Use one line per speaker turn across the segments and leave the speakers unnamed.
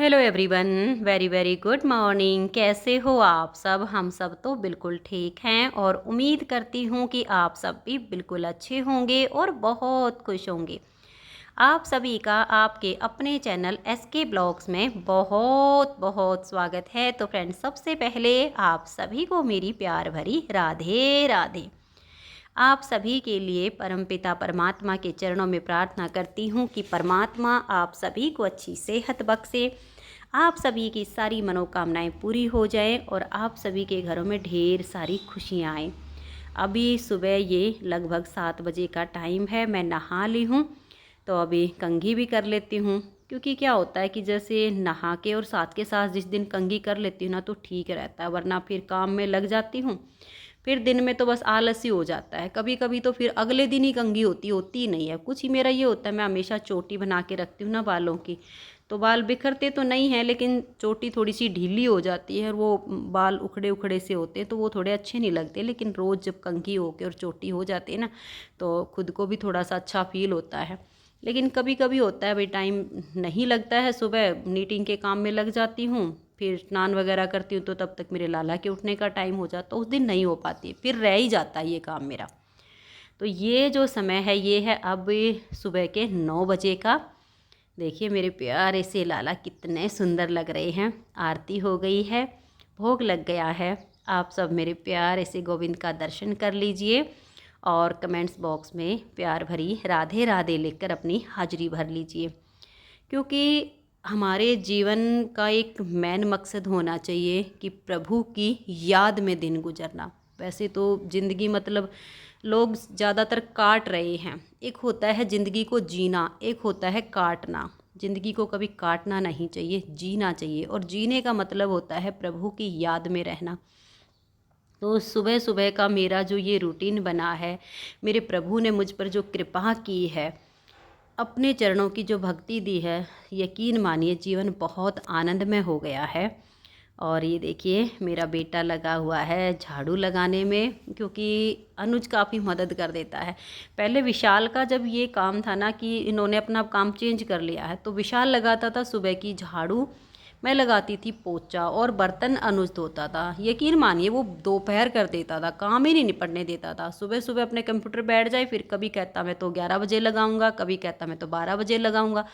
Hello everyone, very very good morning. कैसे हो आप सब? हम सब तो बिल्कुल ठीक हैं और उम्मीद करती हूँ कि आप सब भी बिल्कुल अच्छे होंगे और बहुत खुश होंगे। आप सभी का आपके अपने चैनल एसके ब्लॉग्स में बहुत बहुत स्वागत है। तो फ्रेंड्स, सबसे पहले आप सभी को मेरी प्यार भरी राधे राधे। आप सभी के लिए परमपिता परमात्मा के चरणों में प्रार्थना करती हूँ कि परमात्मा आप सभी को अच्छी सेहत बख्शे, आप सभी की सारी मनोकामनाएं पूरी हो जाएं और आप सभी के घरों में ढेर सारी खुशियाँ आएँ। अभी सुबह ये लगभग 7 बजे का टाइम है। मैं नहा ली हूँ तो अभी कंघी भी कर लेती हूँ, क्योंकि क्या होता है कि जैसे नहा के और साथ के साथ जिस दिन कंघी कर लेती हूँ ना तो ठीक रहता है, वरना फिर काम में लग जाती हूँ। फिर दिन में तो बस आलस ही हो जाता है। कभी कभी तो फिर अगले दिन ही कंघी होती ही नहीं है। कुछ ही मेरा ये होता है, मैं हमेशा चोटी बना के रखती हूँ ना बालों की, तो बाल बिखरते तो नहीं हैं लेकिन चोटी थोड़ी सी ढीली हो जाती है और वो बाल उखड़े उखड़े से होते हैं तो वो थोड़े अच्छे नहीं लगते। लेकिन रोज़ जब कंघी हो के और चोटी हो जाती है ना तो खुद को भी थोड़ा सा अच्छा फील होता है। लेकिन कभी कभी होता है भाई, टाइम नहीं लगता है। सुबह नीटिंग के काम में लग जाती हूँ, फिर स्नान वगैरह करती हूँ तो तब तक मेरे लाला के उठने का टाइम हो जाता, उस दिन नहीं हो पाती, फिर रह ही जाता है ये काम मेरा। तो ये जो समय है ये है अब सुबह के 9 बजे का। देखिए मेरे प्यारे से लाला कितने सुंदर लग रहे हैं। आरती हो गई है, भोग लग गया है। आप सब मेरे प्यारे से गोविंद का दर्शन कर लीजिए और कमेंट्स बॉक्स में प्यार भरी राधे राधे लिखकर अपनी हाजिरी भर लीजिए, क्योंकि हमारे जीवन का एक मेन मकसद होना चाहिए कि प्रभु की याद में दिन गुजरना। वैसे तो ज़िंदगी मतलब लोग ज़्यादातर काट रहे हैं। एक होता है ज़िंदगी को जीना, एक होता है काटना। ज़िंदगी को कभी काटना नहीं चाहिए, जीना चाहिए, और जीने का मतलब होता है प्रभु की याद में रहना। तो सुबह सुबह का मेरा जो ये रूटीन बना है, मेरे प्रभु ने मुझ पर जो कृपा की है, अपने चरणों की जो भक्ति दी है, यकीन मानिए जीवन बहुत आनंदमय हो गया है। और ये देखिए मेरा बेटा लगा हुआ है झाड़ू लगाने में, क्योंकि अनुज काफ़ी मदद कर देता है। पहले विशाल का जब ये काम था ना कि इन्होंने अपना काम चेंज कर लिया है, तो विशाल लगाता था सुबह की झाड़ू, मैं लगाती थी पोछा और बर्तन अनुज धोता था। यकीन मानिए वो दोपहर कर देता था, काम ही नहीं निपटने देता था। सुबह सुबह अपने कंप्यूटर बैठ जाए, फिर कभी कहता मैं तो 11 बजे लगाऊंगा, कभी कहता मैं तो 12 बजे लगाऊंगा।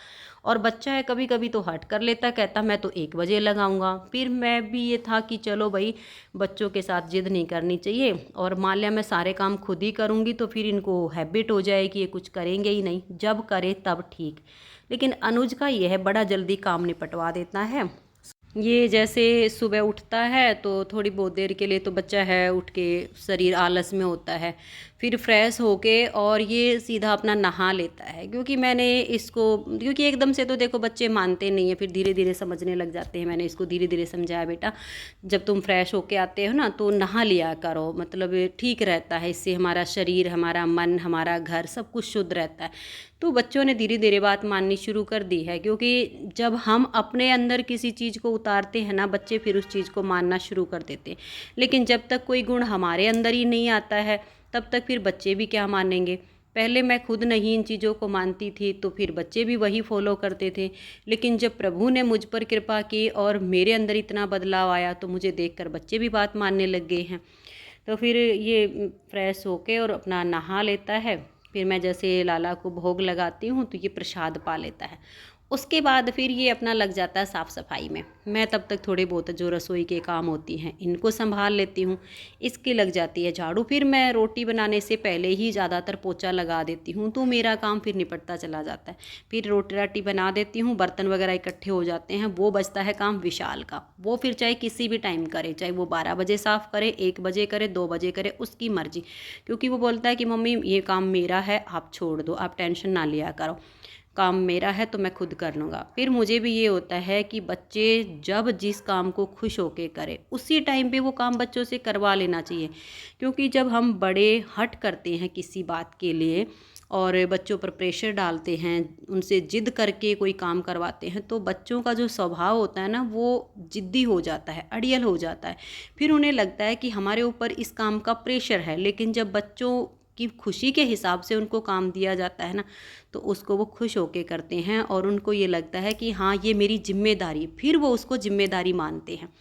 और बच्चा है, कभी कभी तो हट कर लेता, कहता मैं तो 1 बजे लगाऊंगा। फिर मैं भी ये था कि चलो भाई बच्चों के साथ जिद नहीं करनी चाहिए, और मान लिया मैं सारे काम खुद ही करूँगी तो फिर इनको हैबिट हो जाएगी, ये कुछ करेंगे ही नहीं, जब करे तब ठीक। लेकिन अनुज का ये है, बड़ा जल्दी काम निपटवा देता है। ये जैसे सुबह उठता है तो थोड़ी बहुत देर के लिए तो बच्चा है उठ के शरीर आलस में होता है, फिर फ्रेश होके और ये सीधा अपना नहा लेता है। क्योंकि मैंने इसको, क्योंकि एकदम से तो देखो बच्चे मानते नहीं है, फिर धीरे धीरे समझने लग जाते हैं। मैंने इसको धीरे धीरे समझाया, बेटा जब तुम फ्रेश होके आते हो ना तो नहा लिया करो, मतलब ठीक रहता है, इससे हमारा शरीर, हमारा मन, हमारा घर सब कुछ शुद्ध रहता है। तो बच्चों ने धीरे धीरे बात माननी शुरू कर दी है, क्योंकि जब हम अपने अंदर किसी चीज़ को उतारते हैं ना, बच्चे फिर उस चीज़ को मानना शुरू कर देते हैं। लेकिन जब तक कोई गुण हमारे अंदर ही नहीं आता है तब तक फिर बच्चे भी क्या मानेंगे। पहले मैं खुद नहीं इन चीज़ों को मानती थी तो फिर बच्चे भी वही फॉलो करते थे। लेकिन जब प्रभु ने मुझ पर कृपा की और मेरे अंदर इतना बदलाव आया तो मुझे देखकर बच्चे भी बात मानने लग गए हैं। तो फिर ये फ्रेश होके और अपना नहा लेता है। फिर मैं जैसे लाला को भोग लगाती हूँ तो ये प्रसाद पा लेता है। उसके बाद फिर ये अपना लग जाता है साफ़ सफाई में। मैं तब तक थोड़े बहुत जो रसोई के काम होती हैं इनको संभाल लेती हूँ, इसकी लग जाती है झाड़ू। फिर मैं रोटी बनाने से पहले ही ज़्यादातर पोछा लगा देती हूँ तो मेरा काम फिर निपटता चला जाता है। फिर रोटी राटी बना देती हूँ, बर्तन वगैरह इकट्ठे हो जाते हैं। वो बचता है काम विशाल का, वो फिर चाहे किसी भी टाइम करे, चाहे वो 12 बजे साफ़ करे, 1 बजे करे, 2 बजे करे, उसकी मर्जी। क्योंकि वो बोलता है कि मम्मी ये काम मेरा है, आप छोड़ दो, आप टेंशन ना लिया करो, काम मेरा है तो मैं खुद कर लूँगा। फिर मुझे भी ये होता है कि बच्चे जब जिस काम को खुश होके करें उसी टाइम पे वो काम बच्चों से करवा लेना चाहिए। क्योंकि जब हम बड़े हट करते हैं किसी बात के लिए और बच्चों पर प्रेशर डालते हैं, उनसे जिद करके कोई काम करवाते हैं, तो बच्चों का जो स्वभाव होता है ना वो जिद्दी हो जाता है, अड़ियल हो जाता है। फिर उन्हें लगता है कि हमारे ऊपर इस काम का प्रेशर है। लेकिन जब बच्चों की खुशी के हिसाब से उनको काम दिया जाता है ना, तो उसको वो खुश होके करते हैं और उनको ये लगता है कि हाँ ये मेरी जिम्मेदारी, फिर वो उसको जिम्मेदारी मानते हैं।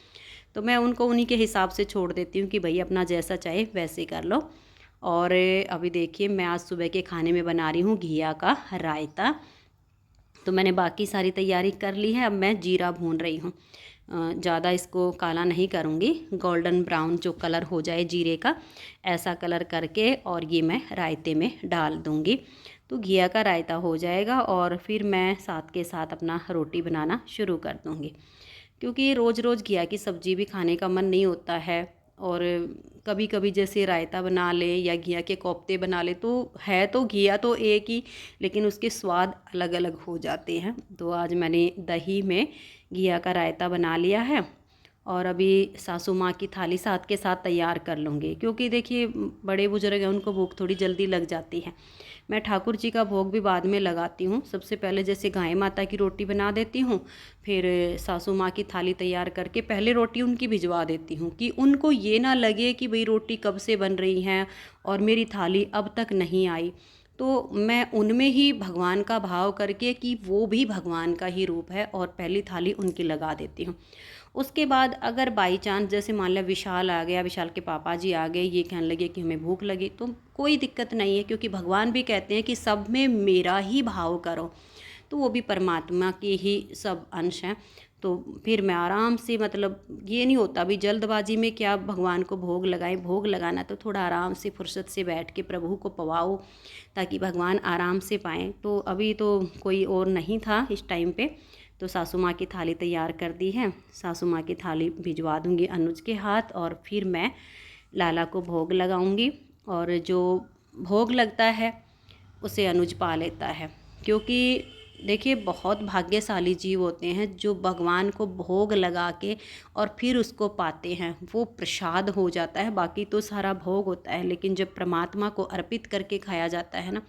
तो मैं उनको उन्हीं के हिसाब से छोड़ देती हूँ कि भाई अपना जैसा चाहे वैसे कर लो। और अभी देखिए मैं आज सुबह के खाने में बना रही हूँ घिया का रायता। तो मैंने बाकी सारी तैयारी कर ली है, अब मैं जीरा भून रही हूँ। ज़्यादा इसको काला नहीं करूँगी, गोल्डन ब्राउन जो कलर हो जाए जीरे का, ऐसा कलर करके और ये मैं रायते में डाल दूँगी। तो घिया का रायता हो जाएगा और फिर मैं साथ के साथ अपना रोटी बनाना शुरू कर दूँगी, क्योंकि रोज़ रोज़ घिया की सब्ज़ी भी खाने का मन नहीं होता है। और कभी कभी जैसे रायता बना ले या घिया के कोफ्ते बना ले, तो है तो घिया तो एक ही, लेकिन उसके स्वाद अलग अलग हो जाते हैं। तो आज मैंने दही में घिया का रायता बना लिया है और अभी सासू माँ की थाली साथ के साथ तैयार कर लूँगी, क्योंकि देखिए बड़े बुजुर्ग हैं, उनको भूख थोड़ी जल्दी लग जाती है। मैं ठाकुर जी का भोग भी बाद में लगाती हूँ। सबसे पहले जैसे गाय माता की रोटी बना देती हूँ, फिर सासू माँ की थाली तैयार करके पहले रोटी उनकी भिजवा देती हूँ कि उनको ये ना लगे कि भाई रोटी कब से बन रही हैं और मेरी थाली अब तक नहीं आई। तो मैं उनमें ही भगवान का भाव करके कि वो भी भगवान का ही रूप है और पहली थाली उनकी लगा देती हूँ। उसके बाद अगर बाई चांस जैसे मान लिया विशाल आ गया, विशाल के पापा जी आ गए, ये कहने लगे कि हमें भूख लगी, तो कोई दिक्कत नहीं है, क्योंकि भगवान भी कहते हैं कि सब में मेरा ही भाव करो। तो वो भी परमात्मा के ही सब अंश हैं। तो फिर मैं आराम से, मतलब ये नहीं होता भी जल्दबाजी में क्या भगवान को भोग लगाएं। भोग लगाना तो थोड़ा आराम से फुर्सत से बैठ के प्रभु को पवाओ, ताकि भगवान आराम से पाएँ। तो अभी तो कोई और नहीं था इस टाइम पे, तो सासू माँ की थाली तैयार कर दी है। सासू माँ की थाली भिजवा दूँगी अनुज के हाथ और फिर मैं लाला को भोग लगाऊँगी। और जो भोग लगता है उसे अनुज पा लेता है, क्योंकि देखिए बहुत भाग्यशाली जीव होते हैं जो भगवान को भोग लगा के और फिर उसको पाते हैं। वो प्रसाद हो जाता है, बाकी तो सारा भोग होता है, लेकिन जब परमात्मा को अर्पित करके खाया जाता है ना,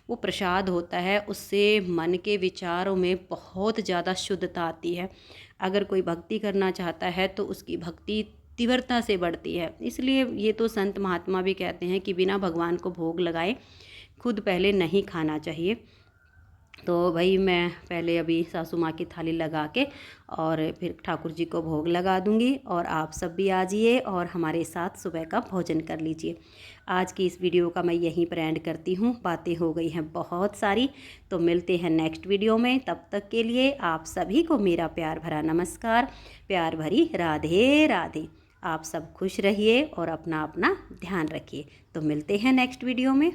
वो प्रसाद होता है। उससे मन के विचारों में बहुत ज़्यादा शुद्धता आती है। अगर कोई भक्ति करना चाहता है तो उसकी भक्ति तीव्रता से बढ़ती है। इसलिए ये तो संत महात्मा भी कहते हैं कि बिना भगवान को भोग लगाए खुद पहले नहीं खाना चाहिए। तो भाई मैं पहले अभी सासू माँ की थाली लगा के और फिर ठाकुर जी को भोग लगा दूंगी, और आप सब भी आ जाइए और हमारे साथ सुबह का भोजन कर लीजिए। आज की इस वीडियो का मैं यहीं पर एंड करती हूँ। बातें हो गई हैं बहुत सारी, तो मिलते हैं नेक्स्ट वीडियो में। तब तक के लिए आप सभी को मेरा प्यार भरा नमस्कार, प्यार भरी राधे राधे। आप सब खुश रहिए और अपना अपना ध्यान रखिए। तो मिलते हैं नेक्स्ट वीडियो में।